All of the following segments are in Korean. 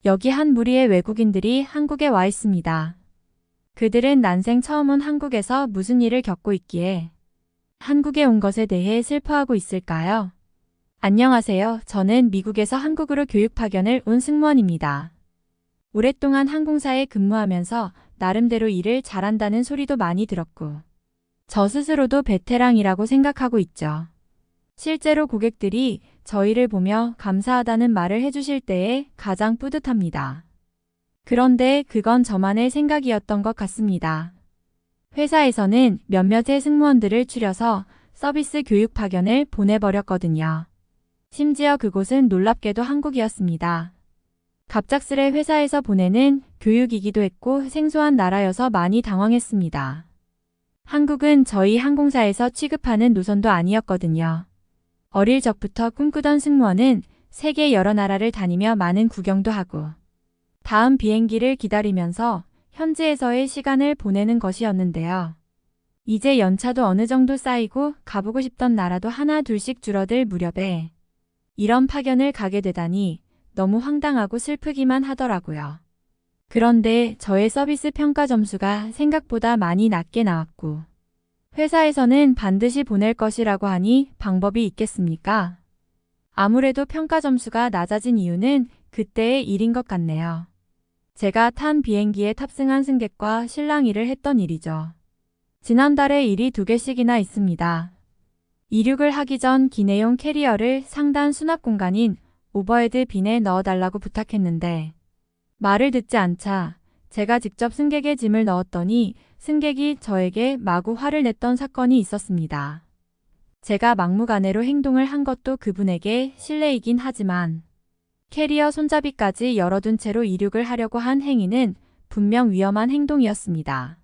여기 한 무리의 외국인들이 한국에 와 있습니다. 그들은 난생 처음 온 한국에서 무슨 일을 겪고 있기에 한국에 온 것에 대해 슬퍼하고 있을까요? 안녕하세요. 저는 미국에서 한국으로 교육 파견을 온 승무원입니다. 오랫동안 항공사에 근무하면서 나름대로 일을 잘한다는 소리도 많이 들었고, 저 스스로도 베테랑이라고 생각하고 있죠. 실제로 고객들이 저희를 보며 감사하다는 말을 해주실 때에 가장 뿌듯합니다. 그런데 그건 저만의 생각이었던 것 같습니다. 회사에서는 몇몇의 승무원들을 추려서 서비스 교육 파견을 보내버렸거든요. 심지어 그곳은 놀랍게도 한국이었습니다. 갑작스레 회사에서 보내는 교육이기도 했고 생소한 나라여서 많이 당황했습니다. 한국은 저희 항공사에서 취급하는 노선도 아니었거든요. 어릴 적부터 꿈꾸던 승무원은 세계 여러 나라를 다니며 많은 구경도 하고 다음 비행기를 기다리면서 현지에서의 시간을 보내는 것이었는데요. 이제 연차도 어느 정도 쌓이고 가보고 싶던 나라도 하나 둘씩 줄어들 무렵에 이런 파견을 가게 되다니 너무 황당하고 슬프기만 하더라고요. 그런데 저의 서비스 평가 점수가 생각보다 많이 낮게 나왔고 회사에서는 반드시 보낼 것이라고 하니 방법이 있겠습니까? 아무래도 평가 점수가 낮아진 이유는 그때의 일인 것 같네요. 제가 탄 비행기에 탑승한 승객과 실랑이를 했던 일이죠. 지난달에 일이 2개씩이나 있습니다. 이륙을 하기 전 기내용 캐리어를 상단 수납 공간인 오버헤드 빈에 넣어달라고 부탁했는데 말을 듣지 않자 제가 직접 승객의 짐을 넣었더니 승객이 저에게 마구 화를 냈던 사건이 있었습니다. 제가 막무가내로 행동을 한 것도 그분에게 실례이긴 하지만 캐리어 손잡이까지 열어둔 채로 이륙을 하려고 한 행위는 분명 위험한 행동이었습니다.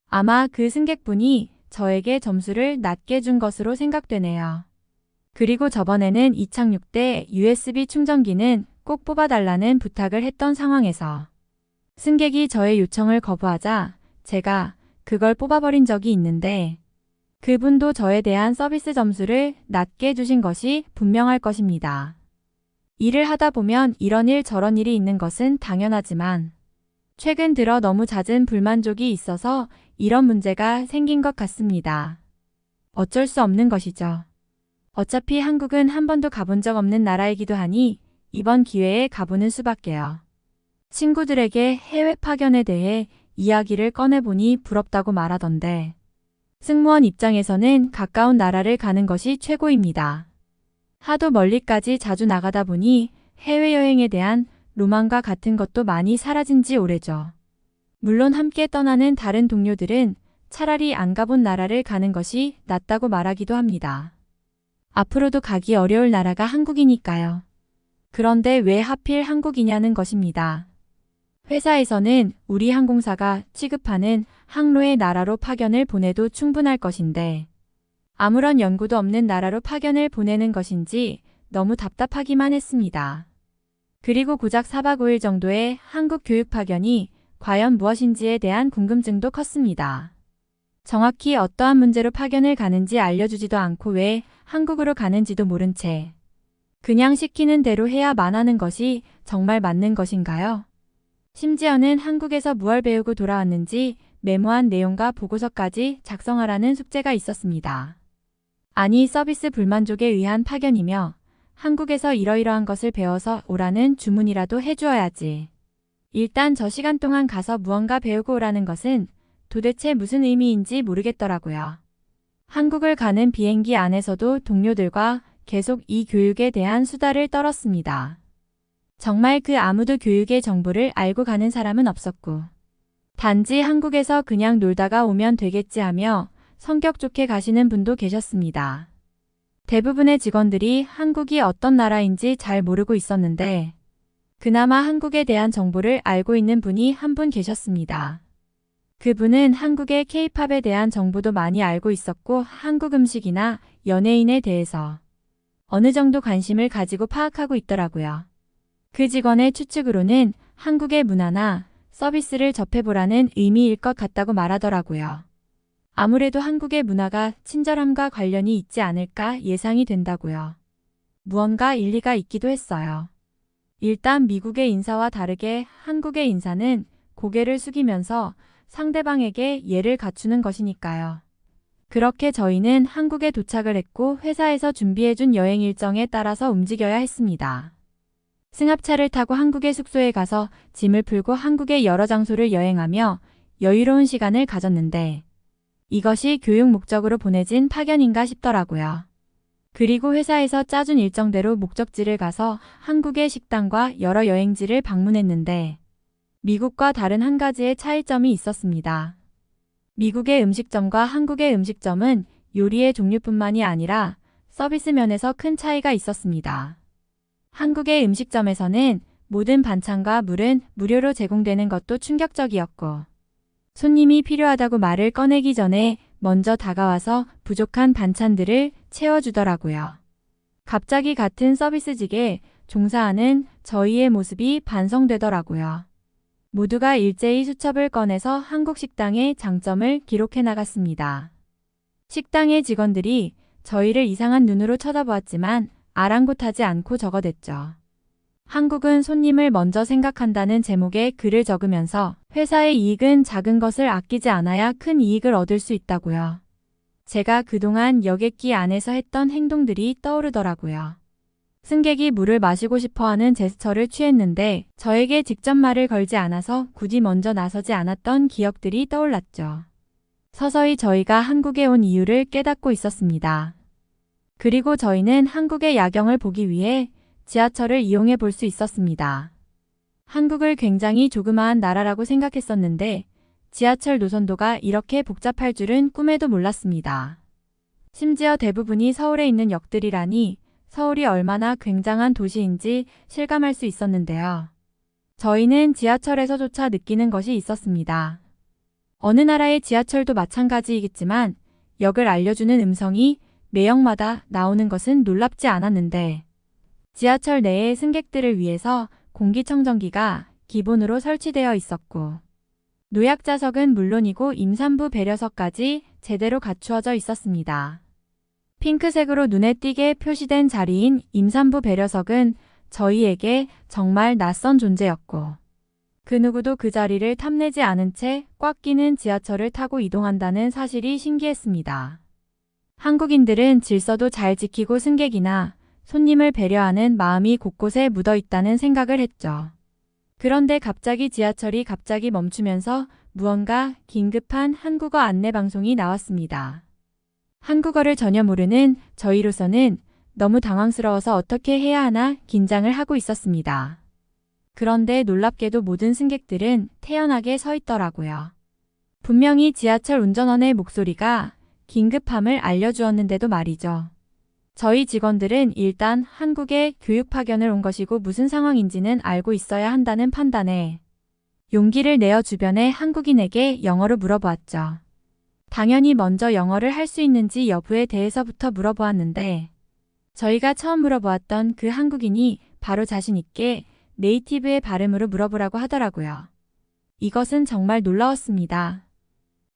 아마 그 승객분이 저에게 점수를 낮게 준 것으로 생각되네요. 그리고 저번에는 이착륙 때 USB 충전기는 꼭 뽑아달라는 부탁을 했던 상황에서 승객이 저의 요청을 거부하자 제가 그걸 뽑아버린 적이 있는데 그분도 저에 대한 서비스 점수를 낮게 주신 것이 분명할 것입니다. 일을 하다 보면 이런 일 저런 일이 있는 것은 당연하지만 최근 들어 너무 잦은 불만족이 있어서 이런 문제가 생긴 것 같습니다. 어쩔 수 없는 것이죠. 어차피 한국은 한 번도 가본 적 없는 나라이기도 하니 이번 기회에 가보는 수밖에요. 친구들에게 해외 파견에 대해 이야기를 꺼내보니 부럽다고 말하던데 승무원 입장에서는 가까운 나라를 가는 것이 최고입니다. 하도 멀리까지 자주 나가다 보니 해외여행에 대한 로망과 같은 것도 많이 사라진 지 오래죠. 물론 함께 떠나는 다른 동료들은 차라리 안 가본 나라를 가는 것이 낫다고 말하기도 합니다. 앞으로도 가기 어려울 나라가 한국이니까요. 그런데 왜 하필 한국이냐는 것입니다. 회사에서는 우리 항공사가 취급하는 항로의 나라로 파견을 보내도 충분할 것인데 아무런 연고도 없는 나라로 파견을 보내는 것인지 너무 답답하기만 했습니다. 그리고 고작 4박 5일 정도의 한국 교육 파견이 과연 무엇인지에 대한 궁금증도 컸습니다. 정확히 어떠한 문제로 파견을 가는지 알려주지도 않고 왜 한국으로 가는지도 모른 채 그냥 시키는 대로 해야만 하는 것이 정말 맞는 것인가요? 심지어는 한국에서 무얼 배우고 돌아왔는지 메모한 내용과 보고서까지 작성하라는 숙제가 있었습니다. 아니 서비스 불만족에 의한 파견이며 한국에서 이러이러한 것을 배워서 오라는 주문이라도 해주어야지. 일단 저 시간 동안 가서 무언가 배우고 오라는 것은 도대체 무슨 의미인지 모르겠더라고요. 한국을 가는 비행기 안에서도 동료들과 계속 이 교육에 대한 수다를 떨었습니다. 정말 그 아무도 교육의 정보를 알고 가는 사람은 없었고 단지 한국에서 그냥 놀다가 오면 되겠지 하며 성격 좋게 가시는 분도 계셨습니다. 대부분의 직원들이 한국이 어떤 나라인지 잘 모르고 있었는데 그나마 한국에 대한 정보를 알고 있는 분이 한 분 계셨습니다. 그분은 한국의 K-팝에 대한 정보도 많이 알고 있었고 한국 음식이나 연예인에 대해서 어느 정도 관심을 가지고 파악하고 있더라고요. 그 직원의 추측으로는 한국의 문화나 서비스를 접해보라는 의미일 것 같다고 말하더라고요. 아무래도 한국의 문화가 친절함과 관련이 있지 않을까 예상이 된다고요. 무언가 일리가 있기도 했어요. 일단 미국의 인사와 다르게 한국의 인사는 고개를 숙이면서 상대방에게 예를 갖추는 것이니까요. 그렇게 저희는 한국에 도착을 했고 회사에서 준비해준 여행 일정에 따라서 움직여야 했습니다. 승합차를 타고 한국의 숙소에 가서 짐을 풀고 한국의 여러 장소를 여행하며 여유로운 시간을 가졌는데 이것이 교육 목적으로 보내진 파견인가 싶더라고요. 그리고 회사에서 짜준 일정대로 목적지를 가서 한국의 식당과 여러 여행지를 방문했는데 미국과 다른 한 가지의 차이점이 있었습니다. 미국의 음식점과 한국의 음식점은 요리의 종류뿐만이 아니라 서비스 면에서 큰 차이가 있었습니다. 한국의 음식점에서는 모든 반찬과 물은 무료로 제공되는 것도 충격적이었고 손님이 필요하다고 말을 꺼내기 전에 먼저 다가와서 부족한 반찬들을 채워주더라고요. 갑자기 같은 서비스직에 종사하는 저희의 모습이 반성되더라고요. 모두가 일제히 수첩을 꺼내서 한국 식당의 장점을 기록해 나갔습니다. 식당의 직원들이 저희를 이상한 눈으로 쳐다보았지만 아랑곳하지 않고 적어댔죠. 한국은 손님을 먼저 생각한다는 제목의 글을 적으면서 회사의 이익은 작은 것을 아끼지 않아야 큰 이익을 얻을 수 있다고요. 제가 그동안 여객기 안에서 했던 행동들이 떠오르더라고요. 승객이 물을 마시고 싶어하는 제스처를 취했는데 저에게 직접 말을 걸지 않아서 굳이 먼저 나서지 않았던 기억들이 떠올랐죠. 서서히 저희가 한국에 온 이유를 깨닫고 있었습니다. 그리고 저희는 한국의 야경을 보기 위해 지하철을 이용해 볼 수 있었습니다. 한국을 굉장히 조그마한 나라라고 생각했었는데 지하철 노선도가 이렇게 복잡할 줄은 꿈에도 몰랐습니다. 심지어 대부분이 서울에 있는 역들이라니 서울이 얼마나 굉장한 도시인지 실감할 수 있었는데요. 저희는 지하철에서조차 느끼는 것이 있었습니다. 어느 나라의 지하철도 마찬가지이겠지만 역을 알려주는 음성이 매역마다 나오는 것은 놀랍지 않았는데 지하철 내의 승객들을 위해서 공기청정기가 기본으로 설치되어 있었고 노약자석은 물론이고 임산부 배려석까지 제대로 갖추어져 있었습니다. 핑크색으로 눈에 띄게 표시된 자리인 임산부 배려석은 저희에게 정말 낯선 존재였고 그 누구도 그 자리를 탐내지 않은 채 꽉 끼는 지하철을 타고 이동한다는 사실이 신기했습니다. 한국인들은 질서도 잘 지키고 승객이나 손님을 배려하는 마음이 곳곳에 묻어 있다는 생각을 했죠. 그런데 갑자기 지하철이 멈추면서 무언가 긴급한 한국어 안내 방송이 나왔습니다. 한국어를 전혀 모르는 저희로서는 너무 당황스러워서 어떻게 해야 하나 긴장을 하고 있었습니다. 그런데 놀랍게도 모든 승객들은 태연하게 서 있더라고요. 분명히 지하철 운전원의 목소리가 긴급함을 알려주었는데도 말이죠. 저희 직원들은 일단 한국에 교육 파견을 온 것이고 무슨 상황인지는 알고 있어야 한다는 판단에 용기를 내어 주변의 한국인에게 영어로 물어보았죠. 당연히 먼저 영어를 할 수 있는지 여부에 대해서부터 물어보았는데 저희가 처음 물어보았던 그 한국인이 바로 자신 있게 네이티브의 발음으로 물어보라고 하더라고요. 이것은 정말 놀라웠습니다.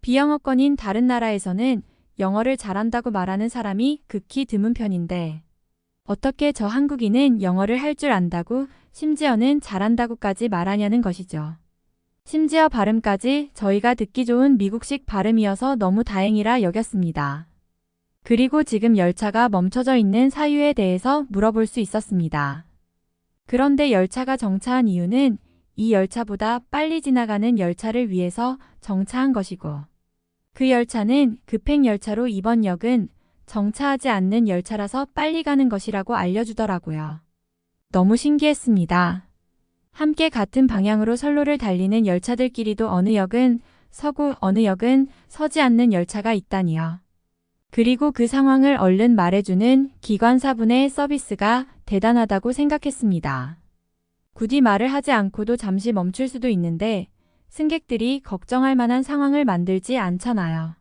비영어권인 다른 나라에서는 영어를 잘한다고 말하는 사람이 극히 드문 편인데 어떻게 저 한국인은 영어를 할 줄 안다고 심지어는 잘한다고까지 말하냐는 것이죠. 심지어 발음까지 저희가 듣기 좋은 미국식 발음이어서 너무 다행이라 여겼습니다. 그리고 지금 열차가 멈춰져 있는 사유에 대해서 물어볼 수 있었습니다. 그런데 열차가 정차한 이유는 이 열차보다 빨리 지나가는 열차를 위해서 정차한 것이고 그 열차는 급행열차로 이번 역은 정차하지 않는 열차라서 빨리 가는 것이라고 알려주더라고요. 너무 신기했습니다. 함께 같은 방향으로 선로를 달리는 열차들끼리도 어느 역은 서고 어느 역은 서지 않는 열차가 있다니요. 그리고 그 상황을 얼른 말해주는 기관사분의 서비스가 대단하다고 생각했습니다. 굳이 말을 하지 않고도 잠시 멈출 수도 있는데 승객들이 걱정할 만한 상황을 만들지 않잖아요.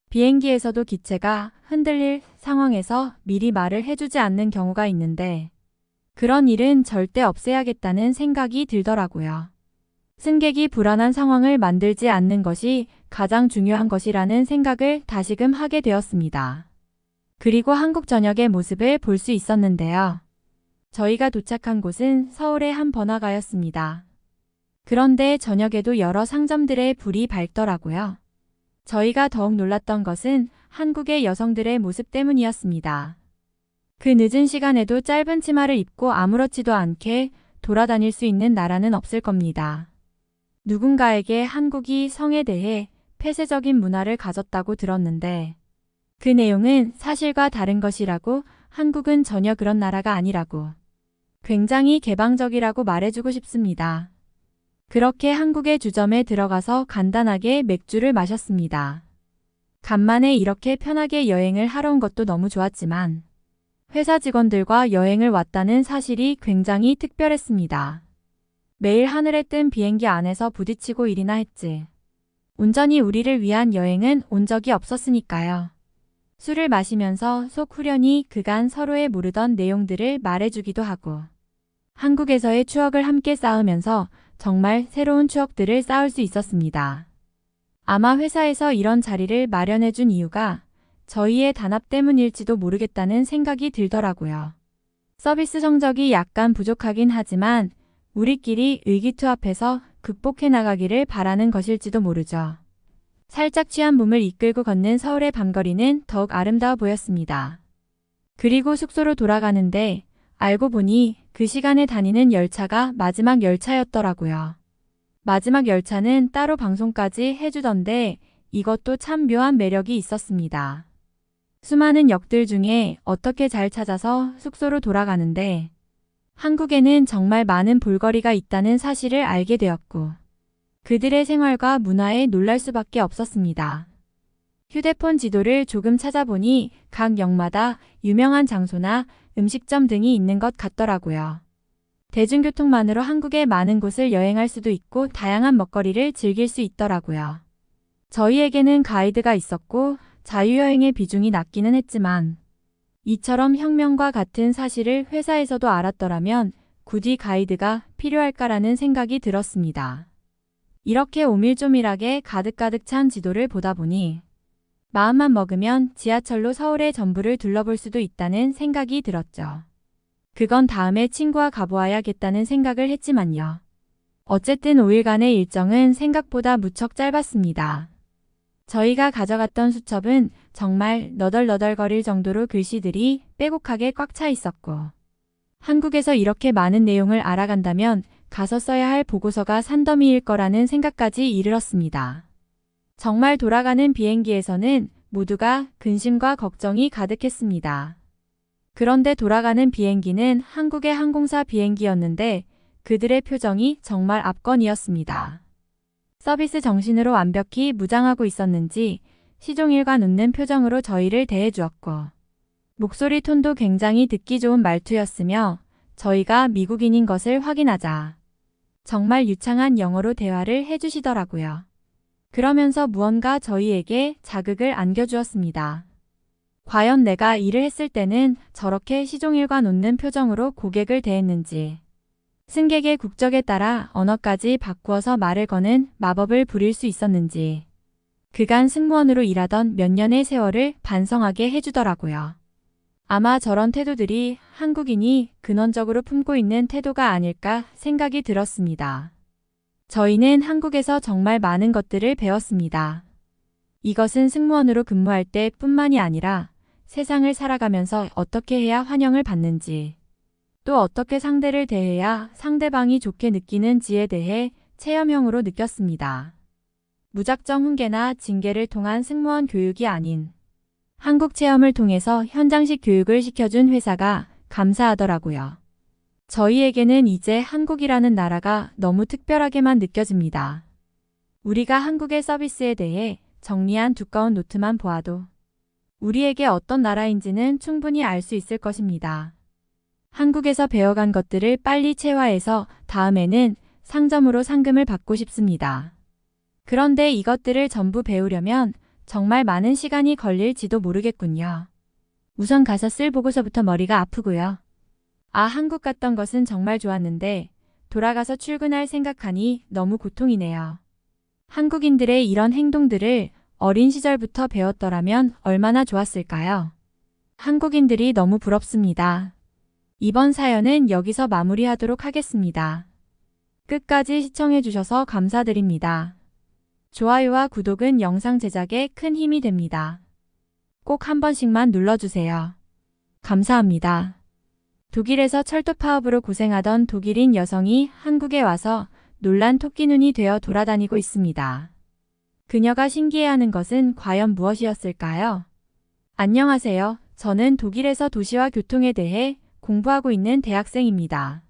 비행기에서도 기체가 흔들릴 상황에서 미리 말을 해주지 않는 경우가 있는데 그런 일은 절대 없애야겠다는 생각이 들더라고요. 승객이 불안한 상황을 만들지 않는 것이 가장 중요한 것이라는 생각을 다시금 하게 되었습니다. 그리고 한국 전역의 모습을 볼 수 있었는데요. 저희가 도착한 곳은 서울의 한 번화가였습니다. 그런데 저녁에도 여러 상점들의 불이 밝더라고요. 저희가 더욱 놀랐던 것은 한국의 여성들의 모습 때문이었습니다. 그 늦은 시간에도 짧은 치마를 입고 아무렇지도 않게 돌아다닐 수 있는 나라는 없을 겁니다. 누군가에게 한국이 성에 대해 폐쇄적인 문화를 가졌다고 들었는데 그 내용은 사실과 다른 것이라고, 한국은 전혀 그런 나라가 아니라고, 굉장히 개방적이라고 말해주고 싶습니다. 그렇게 한국의 주점에 들어가서 간단하게 맥주를 마셨습니다. 간만에 이렇게 편하게 여행을 하러 온 것도 너무 좋았지만 회사 직원들과 여행을 왔다는 사실이 굉장히 특별했습니다. 매일 하늘에 뜬 비행기 안에서 부딪히고 일이나 했지. 온전히 우리를 위한 여행은 온 적이 없었으니까요. 술을 마시면서 속 후련히 그간 서로의 모르던 내용들을 말해주기도 하고 한국에서의 추억을 함께 쌓으면서 정말 새로운 추억들을 쌓을 수 있었습니다. 아마 회사에서 이런 자리를 마련해준 이유가 저희의 단합 때문일지도 모르겠다는 생각이 들더라고요. 서비스 성적이 약간 부족하긴 하지만 우리끼리 의기투합해서 극복해 나가기를 바라는 것일지도 모르죠. 살짝 취한 몸을 이끌고 걷는 서울의 밤거리는 더욱 아름다워 보였습니다. 그리고 숙소로 돌아가는데 알고 보니 그 시간에 다니는 열차가 마지막 열차였더라고요. 마지막 열차는 따로 방송까지 해주던데 이것도 참 묘한 매력이 있었습니다. 수많은 역들 중에 어떻게 잘 찾아서 숙소로 돌아가는데 한국에는 정말 많은 볼거리가 있다는 사실을 알게 되었고 그들의 생활과 문화에 놀랄 수밖에 없었습니다. 휴대폰 지도를 조금 찾아보니 각 역마다 유명한 장소나 음식점 등이 있는 것 같더라고요. 대중교통만으로 한국의 많은 곳을 여행할 수도 있고 다양한 먹거리를 즐길 수 있더라고요. 저희에게는 가이드가 있었고 자유여행의 비중이 낮기는 했지만 이처럼 혁명과 같은 사실을 회사에서도 알았더라면 굳이 가이드가 필요할까라는 생각이 들었습니다. 이렇게 오밀조밀하게 가득가득 찬 지도를 보다 보니 마음만 먹으면 지하철로 서울의 전부를 둘러볼 수도 있다는 생각이 들었죠. 그건 다음에 친구와 가보아야겠다는 생각을 했지만요. 어쨌든 5일간의 일정은 생각보다 무척 짧았습니다. 저희가 가져갔던 수첩은 정말 너덜너덜거릴 정도로 글씨들이 빼곡하게 꽉 차 있었고 한국에서 이렇게 많은 내용을 알아간다면 가서 써야 할 보고서가 산더미일 거라는 생각까지 이르렀습니다. 정말 돌아가는 비행기에서는 모두가 근심과 걱정이 가득했습니다. 그런데 돌아가는 비행기는 한국의 항공사 비행기였는데 그들의 표정이 정말 압권이었습니다. 서비스 정신으로 완벽히 무장하고 있었는지 시종일관 웃는 표정으로 저희를 대해주었고 목소리 톤도 굉장히 듣기 좋은 말투였으며 저희가 미국인인 것을 확인하자 정말 유창한 영어로 대화를 해주시더라고요. 그러면서 무언가 저희에게 자극을 안겨주었습니다. 과연 내가 일을 했을 때는 저렇게 시종일관 웃는 표정으로 고객을 대했는지 승객의 국적에 따라 언어까지 바꾸어서 말을 거는 마법을 부릴 수 있었는지 그간 승무원으로 일하던 몇 년의 세월을 반성하게 해주더라고요. 아마 저런 태도들이 한국인이 근원적으로 품고 있는 태도가 아닐까 생각이 들었습니다. 저희는 한국에서 정말 많은 것들을 배웠습니다. 이것은 승무원으로 근무할 때 뿐만이 아니라 세상을 살아가면서 어떻게 해야 환영을 받는지, 또 어떻게 상대를 대해야 상대방이 좋게 느끼는지에 대해 체험형으로 느꼈습니다. 무작정 훈계나 징계를 통한 승무원 교육이 아닌 한국 체험을 통해서 현장식 교육을 시켜준 회사가 감사하더라고요. 저희에게는 이제 한국이라는 나라가 너무 특별하게만 느껴집니다. 우리가 한국의 서비스에 대해 정리한 두꺼운 노트만 보아도 우리에게 어떤 나라인지는 충분히 알 수 있을 것입니다. 한국에서 배워간 것들을 빨리 체화해서 다음에는 상점으로 상금을 받고 싶습니다. 그런데 이것들을 전부 배우려면 정말 많은 시간이 걸릴지도 모르겠군요. 우선 가서 쓸 보고서부터 머리가 아프고요. 한국 갔던 것은 정말 좋았는데 돌아가서 출근할 생각하니 너무 고통이네요. 한국인들의 이런 행동들을 어린 시절부터 배웠더라면 얼마나 좋았을까요? 한국인들이 너무 부럽습니다. 이번 사연은 여기서 마무리하도록 하겠습니다. 끝까지 시청해주셔서 감사드립니다. 좋아요와 구독은 영상 제작에 큰 힘이 됩니다. 꼭 한 번씩만 눌러주세요. 감사합니다. 독일에서 철도 파업으로 고생하던 독일인 여성이 한국에 와서 놀란 토끼눈이 되어 돌아다니고 있습니다. 그녀가 신기해하는 것은 과연 무엇이었을까요? 안녕하세요. 저는 독일에서 도시와 교통에 대해 공부하고 있는 대학생입니다.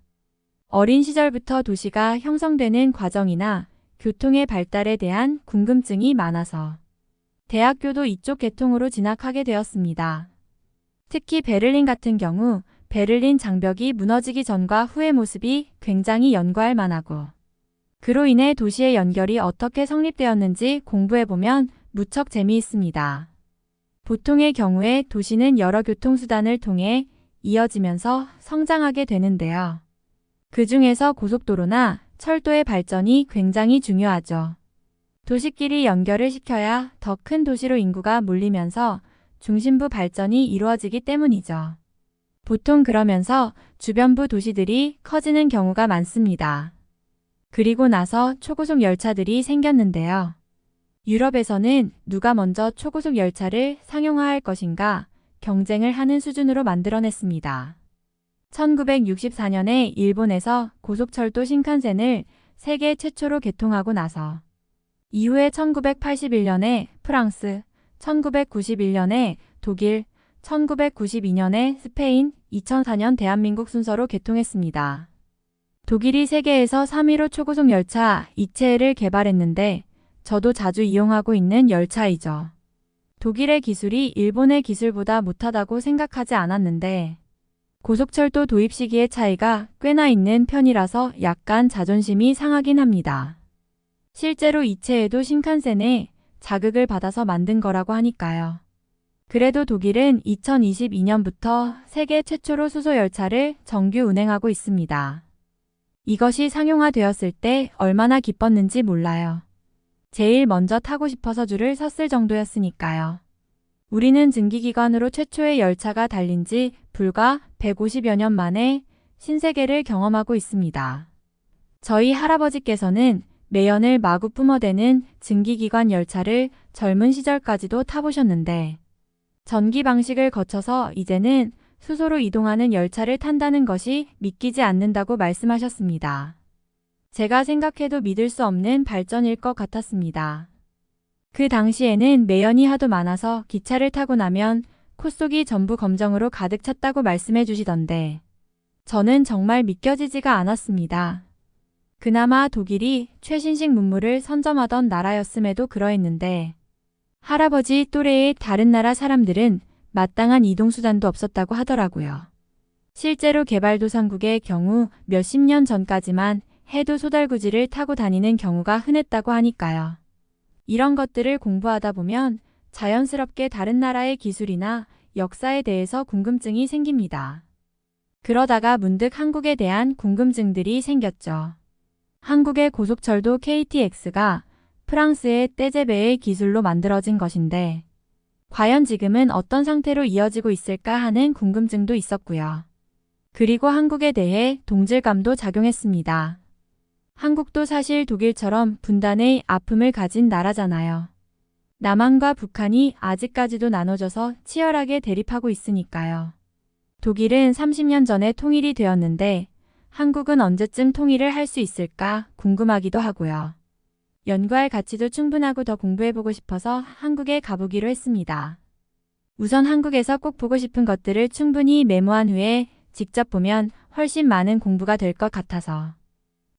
어린 시절부터 도시가 형성되는 과정이나 교통의 발달에 대한 궁금증이 많아서 대학교도 이쪽 계통으로 진학하게 되었습니다. 특히 베를린 같은 경우 베를린 장벽이 무너지기 전과 후의 모습이 굉장히 연구할 만하고 그로 인해 도시의 연결이 어떻게 성립되었는지 공부해보면 무척 재미있습니다. 보통의 경우에 도시는 여러 교통수단을 통해 이어지면서 성장하게 되는데요. 그 중에서 고속도로나 철도의 발전이 굉장히 중요하죠. 도시끼리 연결을 시켜야 더 큰 도시로 인구가 몰리면서 중심부 발전이 이루어지기 때문이죠. 보통 그러면서 주변부 도시들이 커지는 경우가 많습니다. 그리고 나서 초고속 열차들이 생겼는데요. 유럽에서는 누가 먼저 초고속 열차를 상용화할 것인가 경쟁을 하는 수준으로 만들어냈습니다. 1964년에 일본에서 고속철도 신칸센을 세계 최초로 개통하고 나서 이후에 1981년에 프랑스, 1991년에 독일, 1992년에 스페인, 2004년 대한민국 순서로 개통했습니다. 독일이 세계에서 3위로 초고속 열차 이체를 개발했는데 저도 자주 이용하고 있는 열차이죠. 독일의 기술이 일본의 기술보다 못하다고 생각하지 않았는데 고속철도 도입 시기의 차이가 꽤나 있는 편이라서 약간 자존심이 상하긴 합니다. 실제로 이체에도 신칸센에 자극을 받아서 만든 거라고 하니까요. 그래도 독일은 2022년부터 세계 최초로 수소열차를 정규 운행하고 있습니다. 이것이 상용화되었을 때 얼마나 기뻤는지 몰라요. 제일 먼저 타고 싶어서 줄을 섰을 정도였으니까요. 우리는 증기기관으로 최초의 열차가 달린 지 불과 150여 년 만에 신세계를 경험하고 있습니다. 저희 할아버지께서는 매연을 마구 뿜어대는 증기기관 열차를 젊은 시절까지도 타보셨는데 전기 방식을 거쳐서 이제는 수소로 이동하는 열차를 탄다는 것이 믿기지 않는다고 말씀하셨습니다. 제가 생각해도 믿을 수 없는 발전일 것 같았습니다. 그 당시에는 매연이 하도 많아서 기차를 타고 나면 콧속이 전부 검정으로 가득 찼다고 말씀해 주시던데 저는 정말 믿겨지지가 않았습니다. 그나마 독일이 최신식 문물을 선점하던 나라였음에도 그러했는데 할아버지 또래의 다른 나라 사람들은 마땅한 이동수단도 없었다고 하더라고요. 실제로 개발도상국의 경우 몇십 년 전까지만 해도 소달구지를 타고 다니는 경우가 흔했다고 하니까요. 이런 것들을 공부하다 보면 자연스럽게 다른 나라의 기술이나 역사에 대해서 궁금증이 생깁니다. 그러다가 문득 한국에 대한 궁금증들이 생겼죠. 한국의 고속철도 KTX가 프랑스의 떼제베의 기술로 만들어진 것인데 과연 지금은 어떤 상태로 이어지고 있을까 하는 궁금증도 있었고요. 그리고 한국에 대해 동질감도 작용했습니다. 한국도 사실 독일처럼 분단의 아픔을 가진 나라잖아요. 남한과 북한이 아직까지도 나눠져서 치열하게 대립하고 있으니까요. 독일은 30년 전에 통일이 되었는데 한국은 언제쯤 통일을 할 수 있을까 궁금하기도 하고요. 연구할 가치도 충분하고 더 공부해보고 싶어서 한국에 가보기로 했습니다. 우선 한국에서 꼭 보고 싶은 것들을 충분히 메모한 후에 직접 보면 훨씬 많은 공부가 될 것 같아서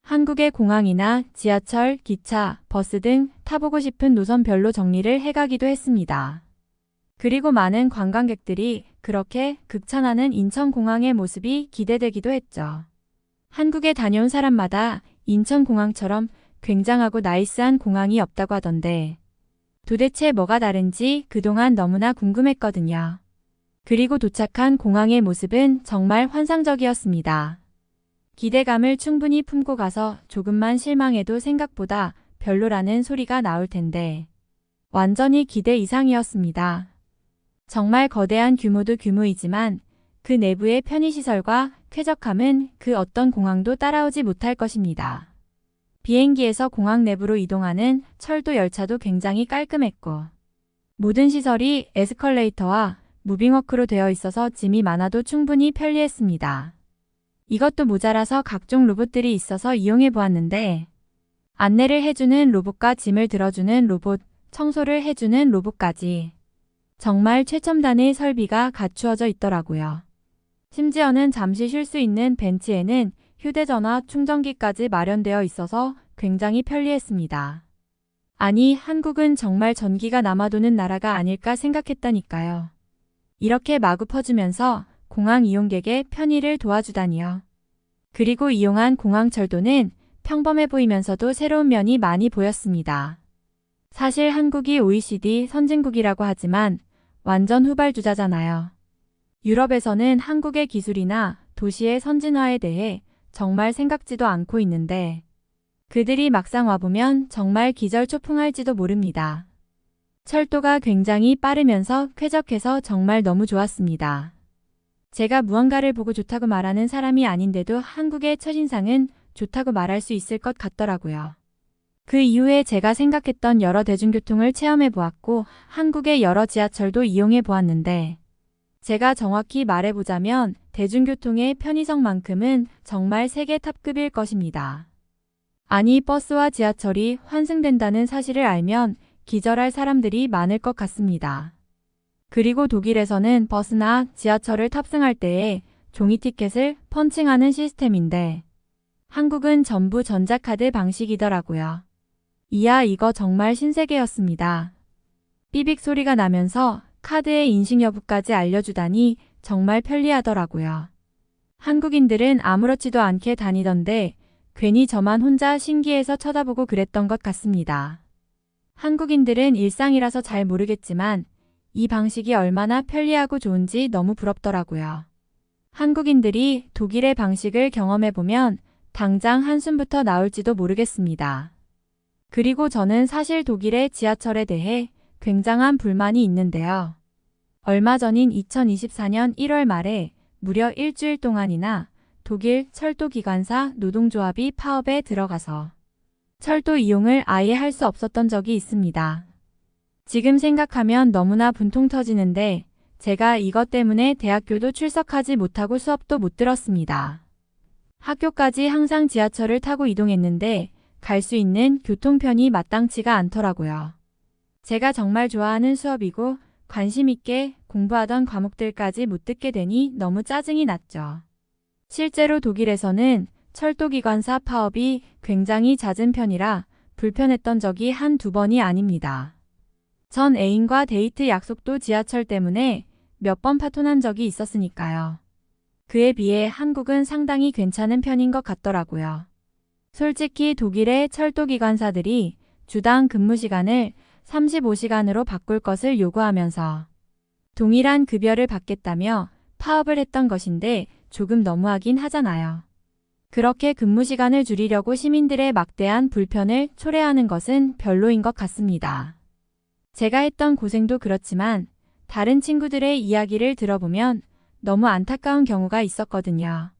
한국의 공항이나 지하철, 기차, 버스 등 타보고 싶은 노선별로 정리를 해가기도 했습니다. 그리고 많은 관광객들이 그렇게 극찬하는 인천공항의 모습이 기대되기도 했죠. 한국에 다녀온 사람마다 인천공항처럼 굉장하고 나이스한 공항이 없다고 하던데 도대체 뭐가 다른지 그동안 너무나 궁금했거든요. 그리고 도착한 공항의 모습은 정말 환상적이었습니다. 기대감을 충분히 품고 가서 조금만 실망해도 생각보다 별로라는 소리가 나올 텐데 완전히 기대 이상이었습니다. 정말 거대한 규모도 규모이지만 그 내부의 편의시설과 쾌적함은 그 어떤 공항도 따라오지 못할 것입니다. 비행기에서 공항 내부로 이동하는 철도 열차도 굉장히 깔끔했고 모든 시설이 에스컬레이터와 무빙워크로 되어 있어서 짐이 많아도 충분히 편리했습니다. 이것도 모자라서 각종 로봇들이 있어서 이용해 보았는데 안내를 해주는 로봇과 짐을 들어주는 로봇, 청소를 해주는 로봇까지 정말 최첨단의 설비가 갖추어져 있더라고요. 심지어는 잠시 쉴 수 있는 벤치에는 휴대전화 충전기까지 마련되어 있어서 굉장히 편리했습니다. 아니, 한국은 정말 전기가 남아도는 나라가 아닐까 생각했다니까요. 이렇게 마구 퍼주면서 공항 이용객의 편의를 도와주다니요. 그리고 이용한 공항철도는 평범해 보이면서도 새로운 면이 많이 보였습니다. 사실 한국이 OECD 선진국이라고 하지만 완전 후발주자잖아요. 유럽에서는 한국의 기술이나 도시의 선진화에 대해 정말 생각지도 않고 있는데 그들이 막상 와보면 정말 기절초풍할지도 모릅니다. 철도가 굉장히 빠르면서 쾌적해서 정말 너무 좋았습니다. 제가 무언가를 보고 좋다고 말하는 사람이 아닌데도 한국의 첫인상은 좋다고 말할 수 있을 것 같더라고요. 그 이후에 제가 생각했던 여러 대중교통을 체험해 보았고 한국의 여러 지하철도 이용해 보았는데 제가 정확히 말해보자면 대중교통의 편의성만큼은 정말 세계 탑급일 것입니다. 아니, 버스와 지하철이 환승된다는 사실을 알면 기절할 사람들이 많을 것 같습니다. 그리고 독일에서는 버스나 지하철을 탑승할 때에 종이 티켓을 펀칭하는 시스템인데 한국은 전부 전자카드 방식이더라고요. 이야, 이거 정말 신세계였습니다. 삐빅 소리가 나면서 카드의 인식 여부까지 알려주다니 정말 편리하더라고요. 한국인들은 아무렇지도 않게 다니던데 괜히 저만 혼자 신기해서 쳐다보고 그랬던 것 같습니다. 한국인들은 일상이라서 잘 모르겠지만 이 방식이 얼마나 편리하고 좋은지 너무 부럽더라고요. 한국인들이 독일의 방식을 경험해보면 당장 한숨부터 나올지도 모르겠습니다. 그리고 저는 사실 독일의 지하철에 대해 굉장한 불만이 있는데요. 얼마 전인 2024년 1월 말에 무려 일주일 동안이나 독일 철도기관사 노동조합이 파업에 들어가서 철도 이용을 아예 할 수 없었던 적이 있습니다. 지금 생각하면 너무나 분통 터지는데 제가 이것 때문에 대학교도 출석하지 못하고 수업도 못 들었습니다. 학교까지 항상 지하철을 타고 이동했는데 갈 수 있는 교통편이 마땅치가 않더라고요. 제가 정말 좋아하는 수업이고 관심 있게 공부하던 과목들까지 못 듣게 되니 너무 짜증이 났죠. 실제로 독일에서는 철도기관사 파업이 굉장히 잦은 편이라 불편했던 적이 한두 번이 아닙니다. 전 애인과 데이트 약속도 지하철 때문에 몇 번 파토난 적이 있었으니까요. 그에 비해 한국은 상당히 괜찮은 편인 것 같더라고요. 솔직히 독일의 철도기관사들이 주당 근무시간을 35시간으로 바꿀 것을 요구하면서 동일한 급여를 받겠다며 파업을 했던 것인데 조금 너무하긴 하잖아요. 그렇게 근무시간을 줄이려고 시민들의 막대한 불편을 초래하는 것은 별로인 것 같습니다. 제가 했던 고생도 그렇지만 다른 친구들의 이야기를 들어보면 너무 안타까운 경우가 있었거든요.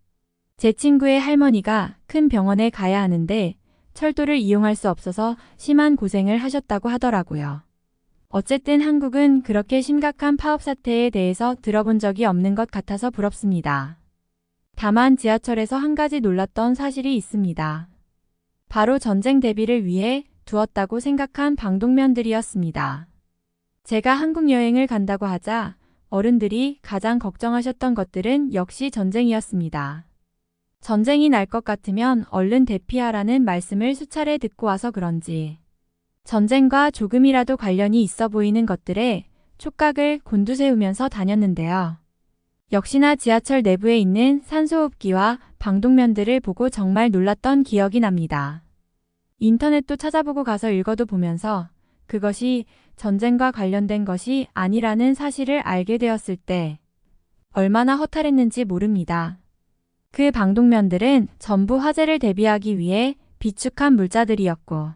제 친구의 할머니가 큰 병원에 가야 하는데 철도를 이용할 수 없어서 심한 고생을 하셨다고 하더라고요. 어쨌든 한국은 그렇게 심각한 파업 사태에 대해서 들어본 적이 없는 것 같아서 부럽습니다. 다만 지하철에서 한 가지 놀랐던 사실이 있습니다. 바로 전쟁 대비를 위해 두었다고 생각한 방독면들이었습니다. 제가 한국 여행을 간다고 하자 어른들이 가장 걱정하셨던 것들은 역시 전쟁이었습니다. 전쟁이 날 것 같으면 얼른 대피하라는 말씀을 수차례 듣고 와서 그런지 전쟁과 조금이라도 관련이 있어 보이는 것들에 촉각을 곤두세우면서 다녔는데요. 역시나 지하철 내부에 있는 산소호흡기와 방독면들을 보고 정말 놀랐던 기억이 납니다. 인터넷도 찾아보고 가서 읽어도 보면서 그것이 전쟁과 관련된 것이 아니라는 사실을 알게 되었을 때 얼마나 허탈했는지 모릅니다. 그 방독면들은 전부 화재를 대비하기 위해 비축한 물자들이었고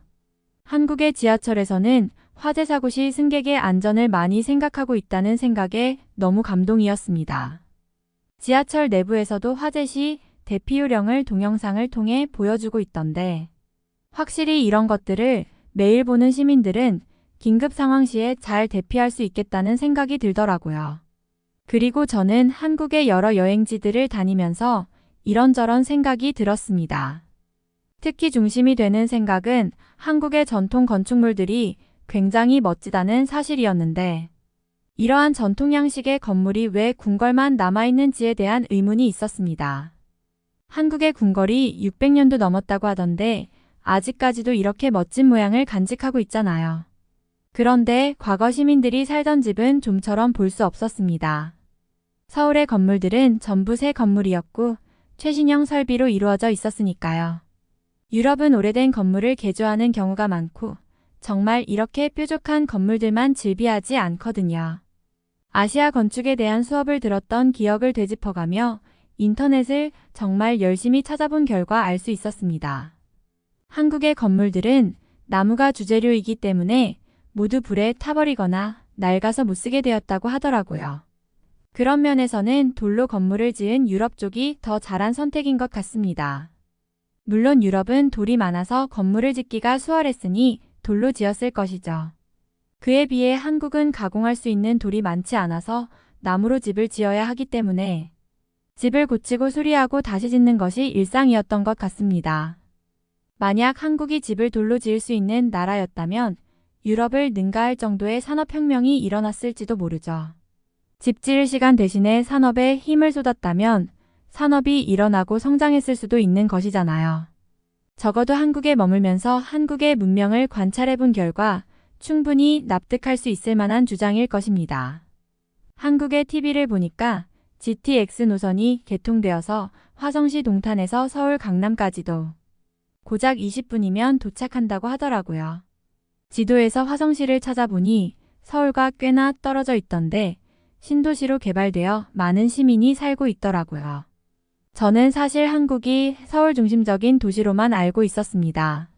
한국의 지하철에서는 화재 사고 시 승객의 안전을 많이 생각하고 있다는 생각에 너무 감동이었습니다. 지하철 내부에서도 화재 시 대피 요령을 동영상을 통해 보여주고 있던데, 확실히 이런 것들을 매일 보는 시민들은 긴급 상황 시에 잘 대피할 수 있겠다는 생각이 들더라고요. 그리고 저는 한국의 여러 여행지들을 다니면서 이런저런 생각이 들었습니다. 특히 중심이 되는 생각은 한국의 전통 건축물들이 굉장히 멋지다는 사실이었는데, 이러한 전통 양식의 건물이 왜 궁궐만 남아있는지에 대한 의문이 있었습니다. 한국의 궁궐이 600년도 넘었다고 하던데 아직까지도 이렇게 멋진 모양을 간직하고 있잖아요. 그런데 과거 시민들이 살던 집은 좀처럼 볼 수 없었습니다. 서울의 건물들은 전부 새 건물이었고 최신형 설비로 이루어져 있었으니까요. 유럽은 오래된 건물을 개조하는 경우가 많고 정말 이렇게 뾰족한 건물들만 즐비하지 않거든요. 아시아 건축에 대한 수업을 들었던 기억을 되짚어가며 인터넷을 정말 열심히 찾아본 결과 알 수 있었습니다. 한국의 건물들은 나무가 주재료이기 때문에 모두 불에 타버리거나 낡아서 못쓰게 되었다고 하더라고요. 그런 면에서는 돌로 건물을 지은 유럽 쪽이 더 잘한 선택인 것 같습니다. 물론 유럽은 돌이 많아서 건물을 짓기가 수월했으니 돌로 지었을 것이죠. 그에 비해 한국은 가공할 수 있는 돌이 많지 않아서 나무로 집을 지어야 하기 때문에 집을 고치고 수리하고 다시 짓는 것이 일상이었던 것 같습니다. 만약 한국이 집을 돌로 지을 수 있는 나라였다면 유럽을 능가할 정도의 산업혁명이 일어났을지도 모르죠. 집 지을 시간 대신에 산업에 힘을 쏟았다면 산업이 일어나고 성장했을 수도 있는 것이잖아요. 적어도 한국에 머물면서 한국의 문명을 관찰해 본 결과 충분히 납득할 수 있을 만한 주장일 것입니다. 한국의 TV를 보니까 GTX 노선이 개통되어서 화성시 동탄에서 서울 강남까지도 고작 20분이면 도착한다고 하더라고요. 지도에서 화성시를 찾아보니 서울과 꽤나 떨어져 있던데 신도시로 개발되어 많은 시민이 살고 있더라고요. 저는 사실 한국이 서울 중심적인 도시로만 알고 있었습니다.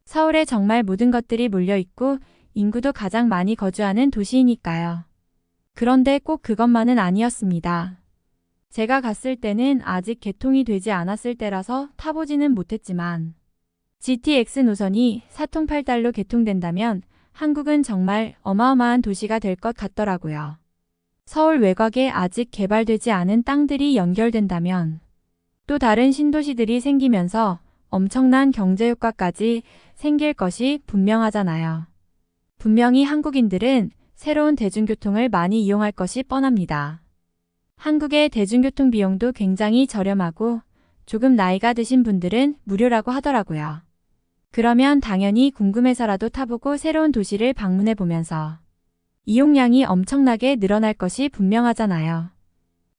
서울에 정말 모든 것들이 몰려있고 인구도 가장 많이 거주하는 도시이니까요. 그런데 꼭 그것만은 아니었습니다. 제가 갔을 때는 아직 개통이 되지 않았을 때라서 타보지는 못했지만 GTX 노선이 사통팔달로 개통된다면 한국은 정말 어마어마한 도시가 될 것 같더라고요. 서울 외곽에 아직 개발되지 않은 땅들이 연결된다면 또 다른 신도시들이 생기면서 엄청난 경제효과까지 생길 것이 분명하잖아요. 분명히 한국인들은 새로운 대중교통을 많이 이용할 것이 뻔합니다. 한국의 대중교통 비용도 굉장히 저렴하고 조금 나이가 드신 분들은 무료라고 하더라고요. 그러면 당연히 궁금해서라도 타보고 새로운 도시를 방문해 보면서 이용량이 엄청나게 늘어날 것이 분명하잖아요.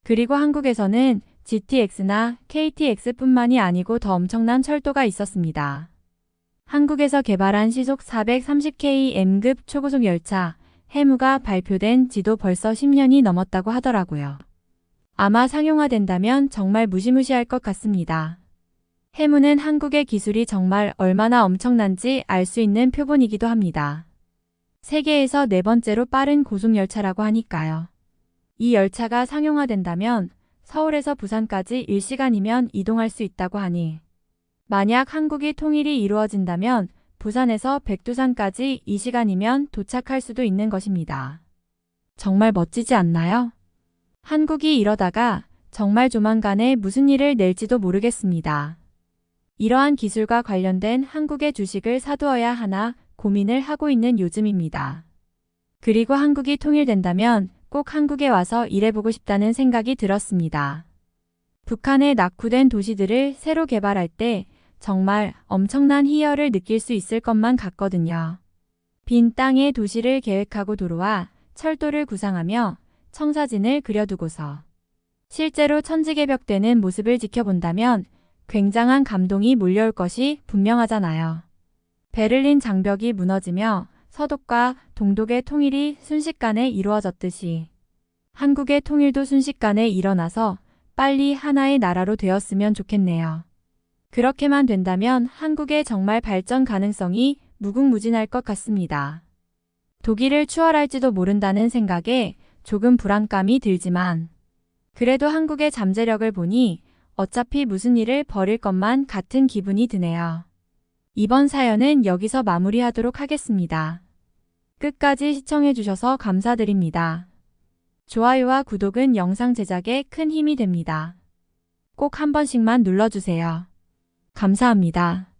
그리고 한국에서는 GTX나 KTX뿐만이 아니고 더 엄청난 철도가 있었습니다. 한국에서 개발한 시속 430km급 초고속 열차 해무가 발표된 지도 벌써 10년이 넘었다고 하더라고요. 아마 상용화된다면 정말 무시무시할 것 같습니다. 해무는 한국의 기술이 정말 얼마나 엄청난지 알 수 있는 표본이기도 합니다. 세계에서 네 번째로 빠른 고속열차라고 하니까요. 이 열차가 상용화된다면 서울에서 부산까지 1시간이면 이동할 수 있다고 하니 만약 한국이 통일이 이루어진다면 부산에서 백두산까지 2시간이면 도착할 수도 있는 것입니다. 정말 멋지지 않나요? 한국이 이러다가 정말 조만간에 무슨 일을 낼지도 모르겠습니다. 이러한 기술과 관련된 한국의 주식을 사두어야 하나 고민을 하고 있는 요즘입니다. 그리고 한국이 통일된다면 꼭 한국에 와서 일해보고 싶다는 생각이 들었습니다. 북한의 낙후된 도시들을 새로 개발할 때 정말 엄청난 희열을 느낄 수 있을 것만 같거든요. 빈 땅에 도시를 계획하고 도로와 철도를 구상하며 청사진을 그려두고서 실제로 천지개벽되는 모습을 지켜본다면 굉장한 감동이 몰려올 것이 분명하잖아요. 베를린 장벽이 무너지며 서독과 동독의 통일이 순식간에 이루어졌듯이 한국의 통일도 순식간에 일어나서 빨리 하나의 나라로 되었으면 좋겠네요. 그렇게만 된다면 한국의 정말 발전 가능성이 무궁무진할 것 같습니다. 독일을 추월할지도 모른다는 생각에 조금 불안감이 들지만 그래도 한국의 잠재력을 보니 어차피 무슨 일을 벌일 것만 같은 기분이 드네요. 이번 사연은 여기서 마무리하도록 하겠습니다. 끝까지 시청해주셔서 감사드립니다. 좋아요와 구독은 영상 제작에 큰 힘이 됩니다. 꼭 한 번씩만 눌러주세요. 감사합니다.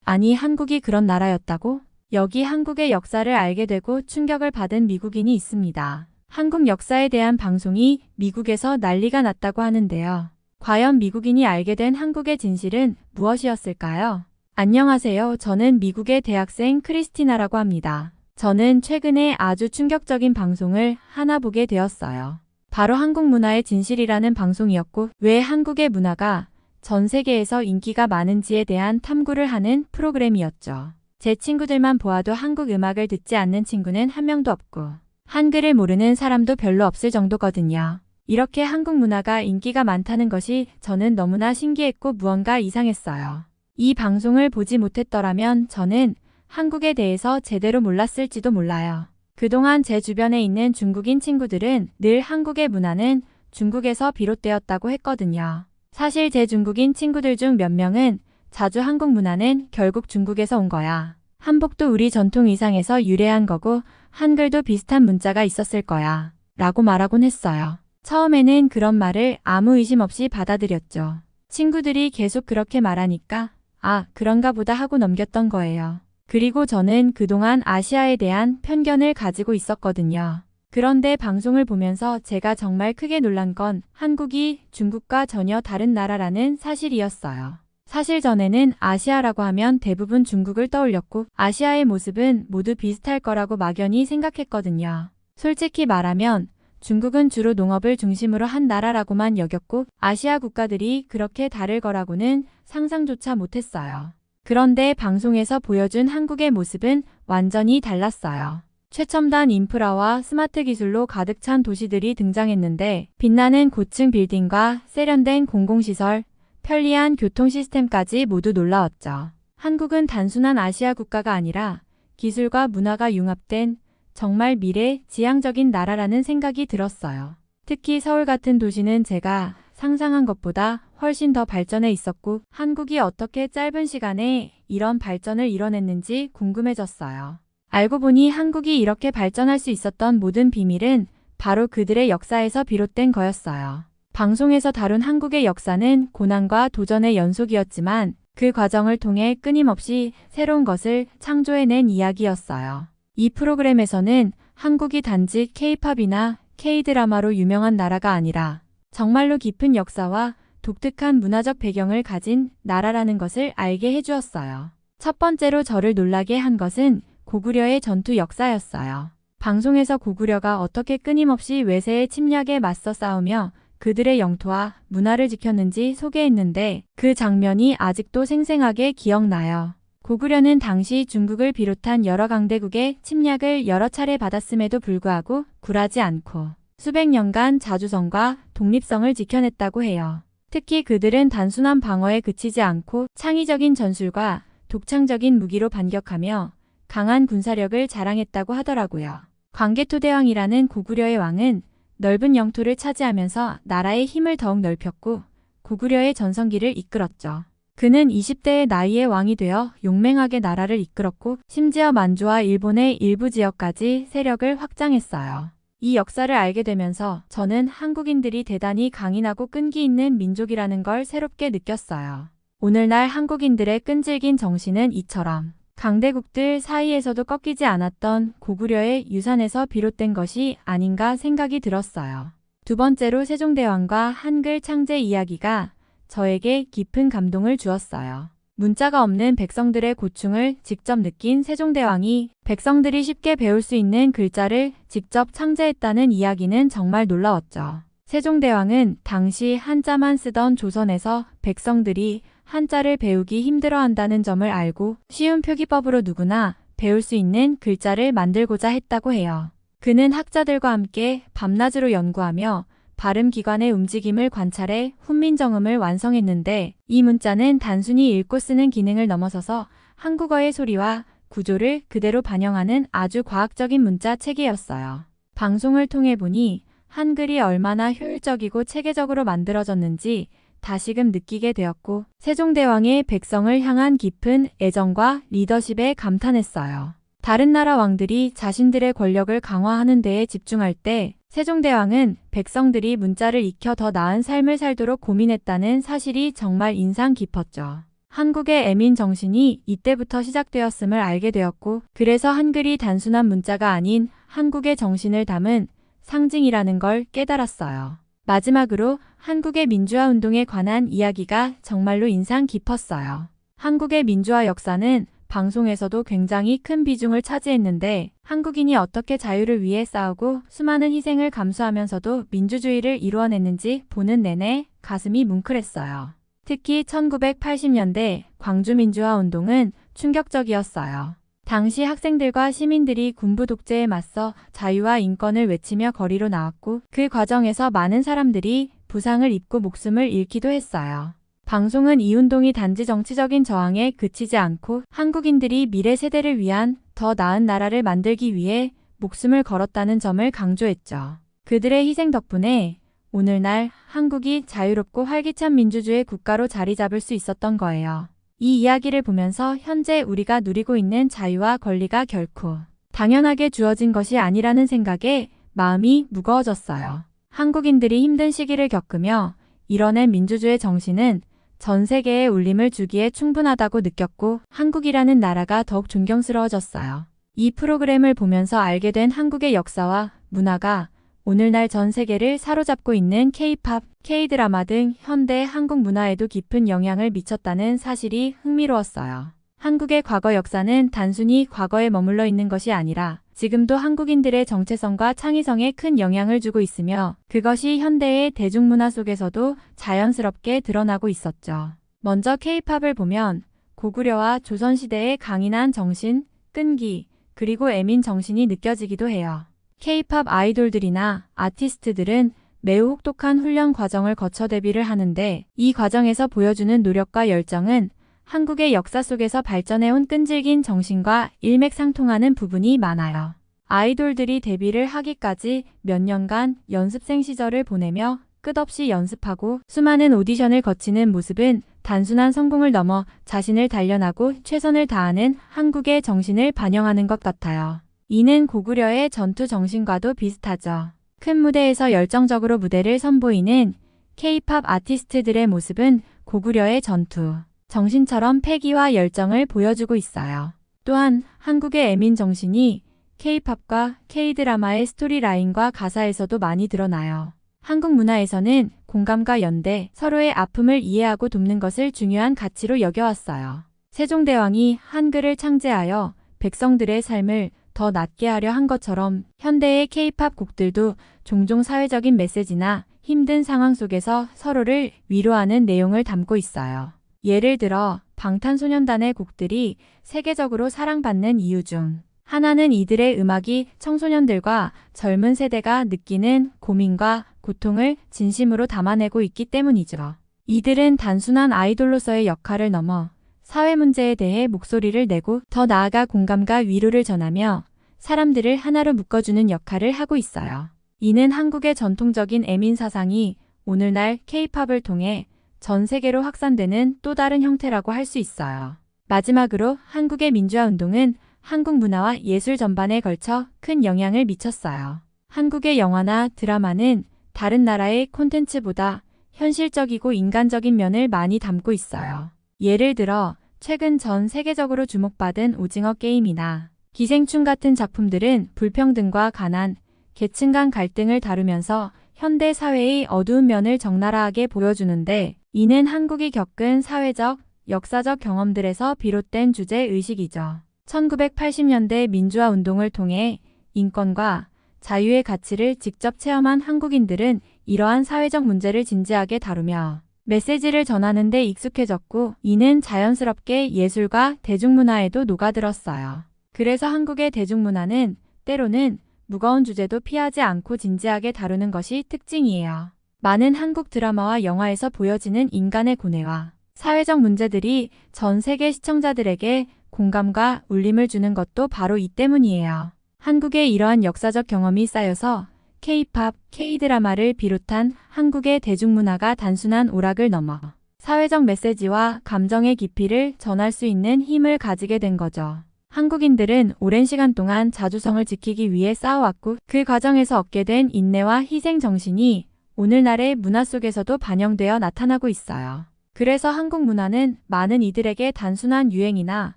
아니, 한국이 그런 나라였다고? 여기 한국의 역사를 알게 되고 충격을 받은 미국인이 있습니다. 한국 역사에 대한 방송이 미국에서 난리가 났다고 하는데요. 과연 미국인이 알게 된 한국의 진실은 무엇이었을까요? 안녕하세요. 저는 미국의 대학생 크리스티나라고 합니다. 저는 최근에 아주 충격적인 방송을 하나 보게 되었어요. 바로 한국 문화의 진실이라는 방송이었고, 왜 한국의 문화가 전 세계에서 인기가 많은지에 대한 탐구를 하는 프로그램이었죠. 제 친구들만 보아도 한국 음악을 듣지 않는 친구는 한 명도 없고 한글을 모르는 사람도 별로 없을 정도거든요. 이렇게 한국 문화가 인기가 많다는 것이 저는 너무나 신기했고 무언가 이상했어요. 이 방송을 보지 못했더라면 저는 한국에 대해서 제대로 몰랐을지도 몰라요. 그동안 제 주변에 있는 중국인 친구들은 늘 한국의 문화는 중국에서 비롯되었다고 했거든요. 사실 제 중국인 친구들 중 몇 명은 자주 한국 문화는 결국 중국에서 온 거야. 한복도 우리 전통 의상에서 유래한 거고 한글도 비슷한 문자가 있었을 거야. 라고 말하곤 했어요. 처음에는 그런 말을 아무 의심 없이 받아들였죠. 친구들이 계속 그렇게 말하니까 아, 그런가 보다 하고 넘겼던 거예요. 그리고 저는 그동안 아시아에 대한 편견을 가지고 있었거든요. 그런데 방송을 보면서 제가 정말 크게 놀란 건 한국이 중국과 전혀 다른 나라라는 사실이었어요. 사실 전에는 아시아라고 하면 대부분 중국을 떠올렸고 아시아의 모습은 모두 비슷할 거라고 막연히 생각했거든요. 솔직히 말하면 중국은 주로 농업을 중심으로 한 나라라고만 여겼고 아시아 국가들이 그렇게 다를 거라고는 상상조차 못했어요. 그런데 방송에서 보여준 한국의 모습은 완전히 달랐어요. 최첨단 인프라와 스마트 기술로 가득 찬 도시들이 등장했는데 빛나는 고층 빌딩과 세련된 공공시설, 편리한 교통 시스템까지 모두 놀라웠죠. 한국은 단순한 아시아 국가가 아니라 기술과 문화가 융합된 정말 미래지향적인 나라라는 생각이 들었어요. 특히 서울 같은 도시는 제가 상상한 것보다 훨씬 더 발전해 있었고 한국이 어떻게 짧은 시간에 이런 발전을 이뤄냈는지 궁금해졌어요. 알고 보니 한국이 이렇게 발전할 수 있었던 모든 비밀은 바로 그들의 역사에서 비롯된 거였어요. 방송에서 다룬 한국의 역사는 고난과 도전의 연속이었지만 그 과정을 통해 끊임없이 새로운 것을 창조해낸 이야기였어요. 이 프로그램에서는 한국이 단지 K-팝이나 K-드라마로 유명한 나라가 아니라 정말로 깊은 역사와 독특한 문화적 배경을 가진 나라라는 것을 알게 해주었어요. 첫 번째로 저를 놀라게 한 것은 고구려의 전투 역사였어요. 방송에서 고구려가 어떻게 끊임없이 외세의 침략에 맞서 싸우며 그들의 영토와 문화를 지켰는지 소개했는데 그 장면이 아직도 생생하게 기억나요. 고구려는 당시 중국을 비롯한 여러 강대국의 침략을 여러 차례 받았음에도 불구하고 굴하지 않고 수백 년간 자주성과 독립성을 지켜냈다고 해요. 특히 그들은 단순한 방어에 그치지 않고 창의적인 전술과 독창적인 무기로 반격하며 강한 군사력을 자랑했다고 하더라고요. 광개토대왕이라는 고구려의 왕은 넓은 영토를 차지하면서 나라의 힘을 더욱 넓혔고 고구려의 전성기를 이끌었죠. 그는 20대의 나이에 왕이 되어 용맹하게 나라를 이끌었고 심지어 만주와 일본의 일부 지역까지 세력을 확장했어요. 이 역사를 알게 되면서 저는 한국인들이 대단히 강인하고 끈기 있는 민족이라는 걸 새롭게 느꼈어요. 오늘날 한국인들의 끈질긴 정신은 이처럼 강대국들 사이에서도 꺾이지 않았던 고구려의 유산에서 비롯된 것이 아닌가 생각이 들었어요. 두 번째로 세종대왕과 한글 창제 이야기가 저에게 깊은 감동을 주었어요. 문자가 없는 백성들의 고충을 직접 느낀 세종대왕이 백성들이 쉽게 배울 수 있는 글자를 직접 창제했다는 이야기는 정말 놀라웠죠. 세종대왕은 당시 한자만 쓰던 조선에서 백성들이 한자를 배우기 힘들어한다는 점을 알고 쉬운 표기법으로 누구나 배울 수 있는 글자를 만들고자 했다고 해요. 그는 학자들과 함께 밤낮으로 연구하며 발음기관의 움직임을 관찰해 훈민정음을 완성했는데 이 문자는 단순히 읽고 쓰는 기능을 넘어서서 한국어의 소리와 구조를 그대로 반영하는 아주 과학적인 문자 체계였어요. 방송을 통해 보니 한글이 얼마나 효율적이고 체계적으로 만들어졌는지 다시금 느끼게 되었고, 세종대왕의 백성을 향한 깊은 애정과 리더십에 감탄했어요. 다른 나라 왕들이 자신들의 권력을 강화하는 데에 집중할 때 세종대왕은 백성들이 문자를 익혀 더 나은 삶을 살도록 고민했다는 사실이 정말 인상 깊었죠. 한국의 애민 정신이 이때부터 시작되었음을 알게 되었고, 그래서 한글이 단순한 문자가 아닌 한국의 정신을 담은 상징이라는 걸 깨달았어요. 마지막으로 한국의 민주화 운동에 관한 이야기가 정말로 인상 깊었어요. 한국의 민주화 역사는 방송에서도 굉장히 큰 비중을 차지했는데, 한국인이 어떻게 자유를 위해 싸우고 수많은 희생을 감수하면서도 민주주의를 이루어냈는지 보는 내내 가슴이 뭉클했어요. 특히 1980년대 광주 민주화 운동은 충격적이었어요. 당시 학생들과 시민들이 군부 독재에 맞서 자유와 인권을 외치며 거리로 나왔고, 그 과정에서 많은 사람들이 부상을 입고 목숨을 잃기도 했어요. 방송은 이 운동이 단지 정치적인 저항에 그치지 않고 한국인들이 미래 세대를 위한 더 나은 나라를 만들기 위해 목숨을 걸었다는 점을 강조했죠. 그들의 희생 덕분에 오늘날 한국이 자유롭고 활기찬 민주주의 국가로 자리 잡을 수 있었던 거예요. 이 이야기를 보면서 현재 우리가 누리고 있는 자유와 권리가 결코 당연하게 주어진 것이 아니라는 생각에 마음이 무거워졌어요. 한국인들이 힘든 시기를 겪으며 이뤄낸 민주주의 정신은 전 세계에 울림을 주기에 충분하다고 느꼈고, 한국이라는 나라가 더욱 존경스러워졌어요. 이 프로그램을 보면서 알게 된 한국의 역사와 문화가 오늘날 전 세계를 사로잡고 있는 K-팝, K-드라마 등 현대 한국 문화에도 깊은 영향을 미쳤다는 사실이 흥미로웠어요. 한국의 과거 역사는 단순히 과거에 머물러 있는 것이 아니라 지금도 한국인들의 정체성과 창의성에 큰 영향을 주고 있으며, 그것이 현대의 대중문화 속에서도 자연스럽게 드러나고 있었죠. 먼저 K-팝을 보면 고구려와 조선시대의 강인한 정신, 끈기, 그리고 애민 정신이 느껴지기도 해요. K-팝 아이돌들이나 아티스트들은 매우 혹독한 훈련 과정을 거쳐 데뷔를 하는데, 이 과정에서 보여주는 노력과 열정은 한국의 역사 속에서 발전해온 끈질긴 정신과 일맥상통하는 부분이 많아요. 아이돌들이 데뷔를 하기까지 몇 년간 연습생 시절을 보내며 끝없이 연습하고 수많은 오디션을 거치는 모습은 단순한 성공을 넘어 자신을 단련하고 최선을 다하는 한국의 정신을 반영하는 것 같아요. 이는 고구려의 전투 정신과도 비슷하죠. 큰 무대에서 열정적으로 무대를 선보이는 K-팝 아티스트들의 모습은 고구려의 전투 정신처럼 패기와 열정을 보여주고 있어요. 또한 한국의 애민 정신이 K-팝과 K-드라마의 스토리라인과 가사에서도 많이 드러나요. 한국 문화에서는 공감과 연대, 서로의 아픔을 이해하고 돕는 것을 중요한 가치로 여겨왔어요. 세종대왕이 한글을 창제하여 백성들의 삶을 더 낫게 하려 한 것처럼 현대의 K-팝 곡들도 종종 사회적인 메시지나 힘든 상황 속에서 서로를 위로하는 내용을 담고 있어요. 예를 들어 방탄소년단의 곡들이 세계적으로 사랑받는 이유 중 하나는 이들의 음악이 청소년들과 젊은 세대가 느끼는 고민과 고통을 진심으로 담아내고 있기 때문이죠. 이들은 단순한 아이돌로서의 역할을 넘어 사회 문제에 대해 목소리를 내고 더 나아가 공감과 위로를 전하며 사람들을 하나로 묶어주는 역할을 하고 있어요. 이는 한국의 전통적인 애민 사상이 오늘날 K-팝을 통해 전 세계로 확산되는 또 다른 형태라고 할 수 있어요. 마지막으로 한국의 민주화 운동은 한국 문화와 예술 전반에 걸쳐 큰 영향을 미쳤어요. 한국의 영화나 드라마는 다른 나라의 콘텐츠보다 현실적이고 인간적인 면을 많이 담고 있어요. 예를 들어 최근 전 세계적으로 주목받은 오징어 게임이나 기생충 같은 작품들은 불평등과 가난, 계층 간 갈등을 다루면서 현대 사회의 어두운 면을 적나라하게 보여주는데, 이는 한국이 겪은 사회적, 역사적 경험들에서 비롯된 주제의식이죠. 1980년대 민주화 운동을 통해 인권과 자유의 가치를 직접 체험한 한국인들은 이러한 사회적 문제를 진지하게 다루며 메시지를 전하는 데 익숙해졌고, 이는 자연스럽게 예술과 대중문화에도 녹아들었어요. 그래서 한국의 대중문화는 때로는 무거운 주제도 피하지 않고 진지하게 다루는 것이 특징이에요. 많은 한국 드라마와 영화에서 보여지는 인간의 고뇌와 사회적 문제들이 전 세계 시청자들에게 공감과 울림을 주는 것도 바로 이 때문이에요. 한국의 이러한 역사적 경험이 쌓여서 K-팝, K-드라마를 비롯한 한국의 대중문화가 단순한 오락을 넘어 사회적 메시지와 감정의 깊이를 전할 수 있는 힘을 가지게 된 거죠. 한국인들은 오랜 시간 동안 자주성을 지키기 위해 싸워왔고 그 과정에서 얻게 된 인내와 희생 정신이 오늘날의 문화 속에서도 반영되어 나타나고 있어요. 그래서 한국 문화는 많은 이들에게 단순한 유행이나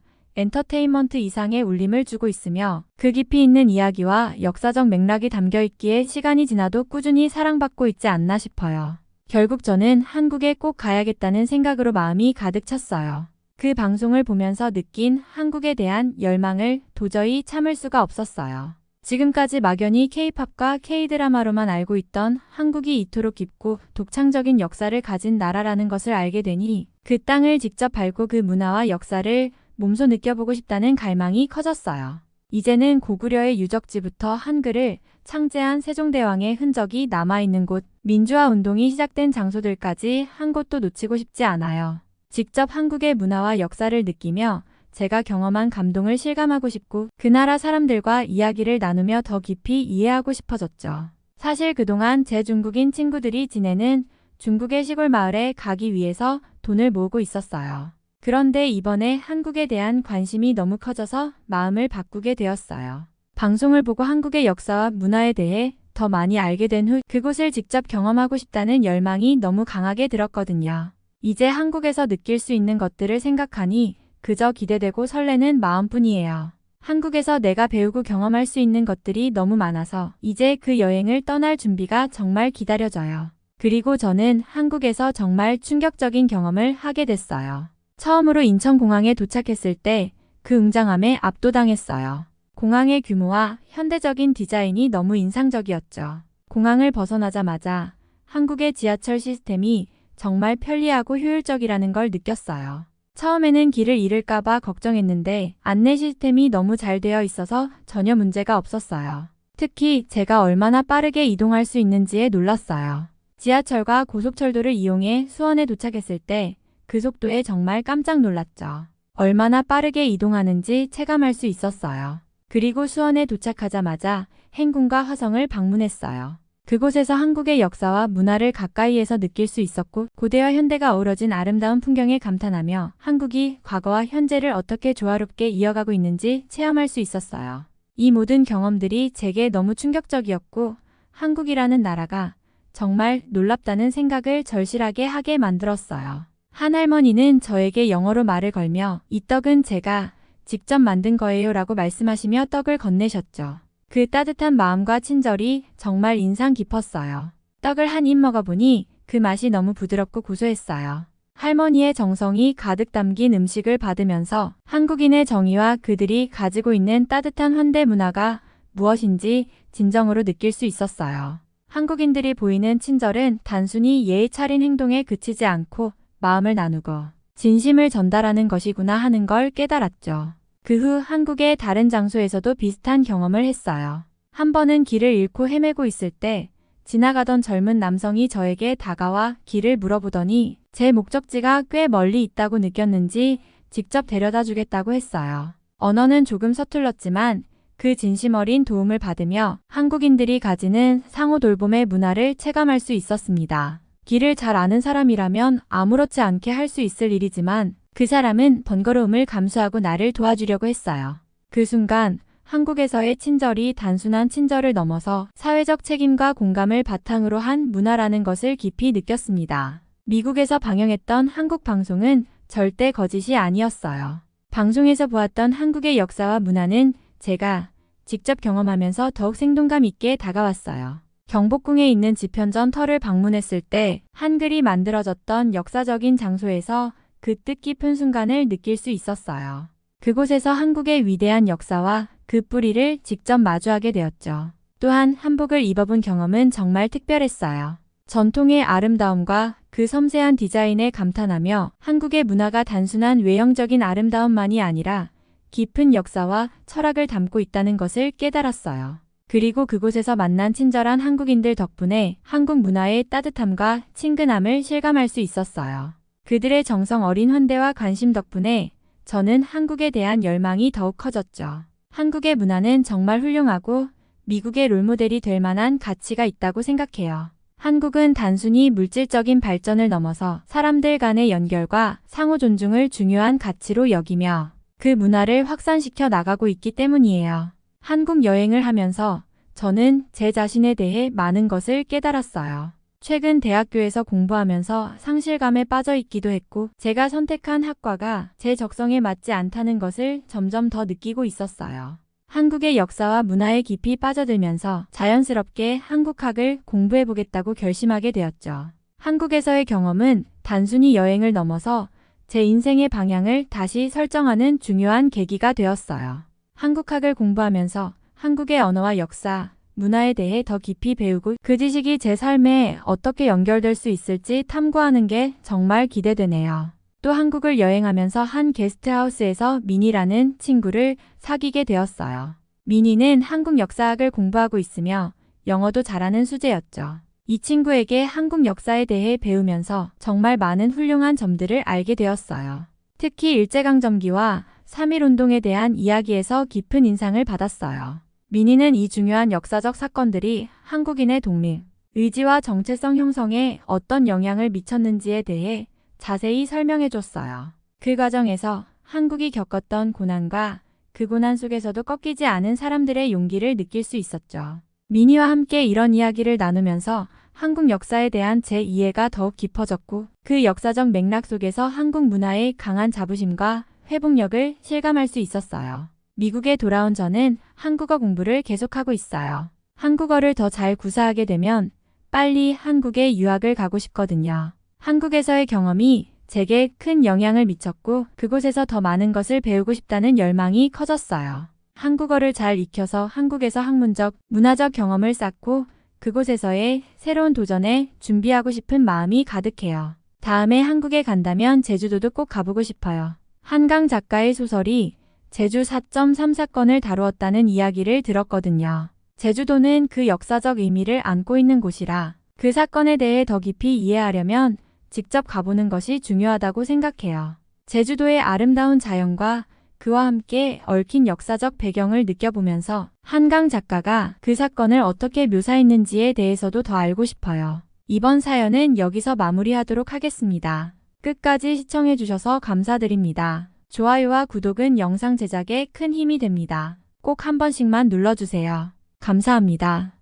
엔터테인먼트 이상의 울림을 주고 있으며 그 깊이 있는 이야기와 역사적 맥락이 담겨 있기에 시간이 지나도 꾸준히 사랑받고 있지 않나 싶어요. 결국 저는 한국에 꼭 가야겠다는 생각으로 마음이 가득 찼어요. 그 방송을 보면서 느낀 한국에 대한 열망을 도저히 참을 수가 없었어요. 지금까지 막연히 K-팝과 K-드라마로만 알고 있던 한국이 이토록 깊고 독창적인 역사를 가진 나라라는 것을 알게 되니 그 땅을 직접 밟고 그 문화와 역사를 몸소 느껴보고 싶다는 갈망이 커졌어요. 이제는 고구려의 유적지부터 한글을 창제한 세종대왕의 흔적이 남아있는 곳, 민주화 운동이 시작된 장소들까지 한 곳도 놓치고 싶지 않아요. 직접 한국의 문화와 역사를 느끼며 제가 경험한 감동을 실감하고 싶고 그 나라 사람들과 이야기를 나누며 더 깊이 이해하고 싶어졌죠. 사실 그동안 제 중국인 친구들이 지내는 중국의 시골 마을에 가기 위해서 돈을 모으고 있었어요. 그런데 이번에 한국에 대한 관심이 너무 커져서 마음을 바꾸게 되었어요. 방송을 보고 한국의 역사와 문화에 대해 더 많이 알게 된 후 그곳을 직접 경험하고 싶다는 열망이 너무 강하게 들었거든요. 이제 한국에서 느낄 수 있는 것들을 생각하니 그저 기대되고 설레는 마음뿐이에요. 한국에서 내가 배우고 경험할 수 있는 것들이 너무 많아서 이제 그 여행을 떠날 준비가 정말 기다려져요. 그리고 저는 한국에서 정말 충격적인 경험을 하게 됐어요. 처음으로 인천공항에 도착했을 때 그 웅장함에 압도당했어요. 공항의 규모와 현대적인 디자인이 너무 인상적이었죠. 공항을 벗어나자마자 한국의 지하철 시스템이 정말 편리하고 효율적이라는 걸 느꼈어요. 처음에는 길을 잃을까봐 걱정했는데 안내 시스템이 너무 잘 되어 있어서 전혀 문제가 없었어요. 특히 제가 얼마나 빠르게 이동할 수 있는지에 놀랐어요. 지하철과 고속철도를 이용해 수원에 도착했을 때 그 속도에 정말 깜짝 놀랐죠. 얼마나 빠르게 이동하는지 체감할 수 있었어요. 그리고 수원에 도착하자마자 행궁과 화성을 방문했어요. 그곳에서 한국의 역사와 문화를 가까이에서 느낄 수 있었고 고대와 현대가 어우러진 아름다운 풍경에 감탄하며 한국이 과거와 현재를 어떻게 조화롭게 이어가고 있는지 체험할 수 있었어요. 이 모든 경험들이 제게 너무 충격적이었고 한국이라는 나라가 정말 놀랍다는 생각을 절실하게 하게 만들었어요. 한 할머니는 저에게 영어로 말을 걸며 이 떡은 제가 직접 만든 거예요 라고 말씀하시며 떡을 건네셨죠. 그 따뜻한 마음과 친절이 정말 인상 깊었어요. 떡을 한 입 먹어보니 그 맛이 너무 부드럽고 고소했어요. 할머니의 정성이 가득 담긴 음식을 받으면서 한국인의 정의와 그들이 가지고 있는 따뜻한 현대 문화가 무엇인지 진정으로 느낄 수 있었어요. 한국인들이 보이는 친절은 단순히 예의 차린 행동에 그치지 않고 마음을 나누고 진심을 전달하는 것이구나 하는 걸 깨달았죠. 그 후 한국의 다른 장소에서도 비슷한 경험을 했어요. 한 번은 길을 잃고 헤매고 있을 때 지나가던 젊은 남성이 저에게 다가와 길을 물어보더니 제 목적지가 꽤 멀리 있다고 느꼈는지 직접 데려다 주겠다고 했어요. 언어는 조금 서툴렀지만 그 진심 어린 도움을 받으며 한국인들이 가지는 상호 돌봄의 문화를 체감할 수 있었습니다. 길을 잘 아는 사람이라면 아무렇지 않게 할 수 있을 일이지만 그 사람은 번거로움을 감수하고 나를 도와주려고 했어요. 그 순간 한국에서의 친절이 단순한 친절을 넘어서 사회적 책임과 공감을 바탕으로 한 문화라는 것을 깊이 느꼈습니다. 미국에서 방영했던 한국 방송은 절대 거짓이 아니었어요. 방송에서 보았던 한국의 역사와 문화는 제가 직접 경험하면서 더욱 생동감 있게 다가왔어요. 경복궁에 있는 지편전 터를 방문했을 때 한글이 만들어졌던 역사적인 장소에서 그 뜻깊은 순간을 느낄 수 있었어요. 그곳에서 한국의 위대한 역사와 그 뿌리를 직접 마주하게 되었죠. 또한 한복을 입어본 경험은 정말 특별했어요. 전통의 아름다움과 그 섬세한 디자인에 감탄하며 한국의 문화가 단순한 외형적인 아름다움만이 아니라 깊은 역사와 철학을 담고 있다는 것을 깨달았어요. 그리고 그곳에서 만난 친절한 한국인들 덕분에 한국 문화의 따뜻함과 친근함을 실감할 수 있었어요. 그들의 정성 어린 환대와 관심 덕분에 저는 한국에 대한 열망이 더욱 커졌죠. 한국의 문화는 정말 훌륭하고 미국의 롤모델이 될 만한 가치가 있다고 생각해요. 한국은 단순히 물질적인 발전을 넘어서 사람들 간의 연결과 상호 존중을 중요한 가치로 여기며 그 문화를 확산시켜 나가고 있기 때문이에요. 한국 여행을 하면서 저는 제 자신에 대해 많은 것을 깨달았어요. 최근 대학교에서 공부하면서 상실감에 빠져 있기도 했고 제가 선택한 학과가 제 적성에 맞지 않다는 것을 점점 더 느끼고 있었어요. 한국의 역사와 문화에 깊이 빠져들면서 자연스럽게 한국학을 공부해보겠다고 결심하게 되었죠. 한국에서의 경험은 단순히 여행을 넘어서 제 인생의 방향을 다시 설정하는 중요한 계기가 되었어요. 한국학을 공부하면서 한국의 언어와 역사, 문화에 대해 더 깊이 배우고 그 지식이 제 삶에 어떻게 연결될 수 있을지 탐구하는 게 정말 기대되네요. 또 한국을 여행하면서 한 게스트하우스에서 미니라는 친구를 사귀게 되었어요. 미니는 한국 역사학을 공부하고 있으며 영어도 잘하는 수재였죠. 이 친구에게 한국 역사에 대해 배우면서 정말 많은 훌륭한 점들을 알게 되었어요. 특히 일제강점기와 3.1운동에 대한 이야기에서 깊은 인상을 받았어요. 미니는 이 중요한 역사적 사건들이 한국인의 독립, 의지와 정체성 형성에 어떤 영향을 미쳤는지에 대해 자세히 설명해줬어요. 그 과정에서 한국이 겪었던 고난과 그 고난 속에서도 꺾이지 않은 사람들의 용기를 느낄 수 있었죠. 미니와 함께 이런 이야기를 나누면서 한국 역사에 대한 제 이해가 더욱 깊어졌고 그 역사적 맥락 속에서 한국 문화의 강한 자부심과 회복력을 실감할 수 있었어요. 미국에 돌아온 저는 한국어 공부를 계속하고 있어요. 한국어를 더 잘 구사하게 되면 빨리 한국에 유학을 가고 싶거든요. 한국에서의 경험이 제게 큰 영향을 미쳤고 그곳에서 더 많은 것을 배우고 싶다는 열망이 커졌어요. 한국어를 잘 익혀서 한국에서 학문적, 문화적 경험을 쌓고 그곳에서의 새로운 도전에 준비하고 싶은 마음이 가득해요. 다음에 한국에 간다면 제주도도 꼭 가보고 싶어요. 한강 작가의 소설이 제주 4.3 사건을 다루었다는 이야기를 들었거든요. 제주도는 그 역사적 의미를 안고 있는 곳이라 그 사건에 대해 더 깊이 이해하려면 직접 가보는 것이 중요하다고 생각해요. 제주도의 아름다운 자연과 그와 함께 얽힌 역사적 배경을 느껴보면서 한강 작가가 그 사건을 어떻게 묘사했는지에 대해서도 더 알고 싶어요. 이번 사연은 여기서 마무리하도록 하겠습니다. 끝까지 시청해주셔서 감사드립니다. 좋아요와 구독은 영상 제작에 큰 힘이 됩니다. 꼭 한 번씩만 눌러주세요. 감사합니다.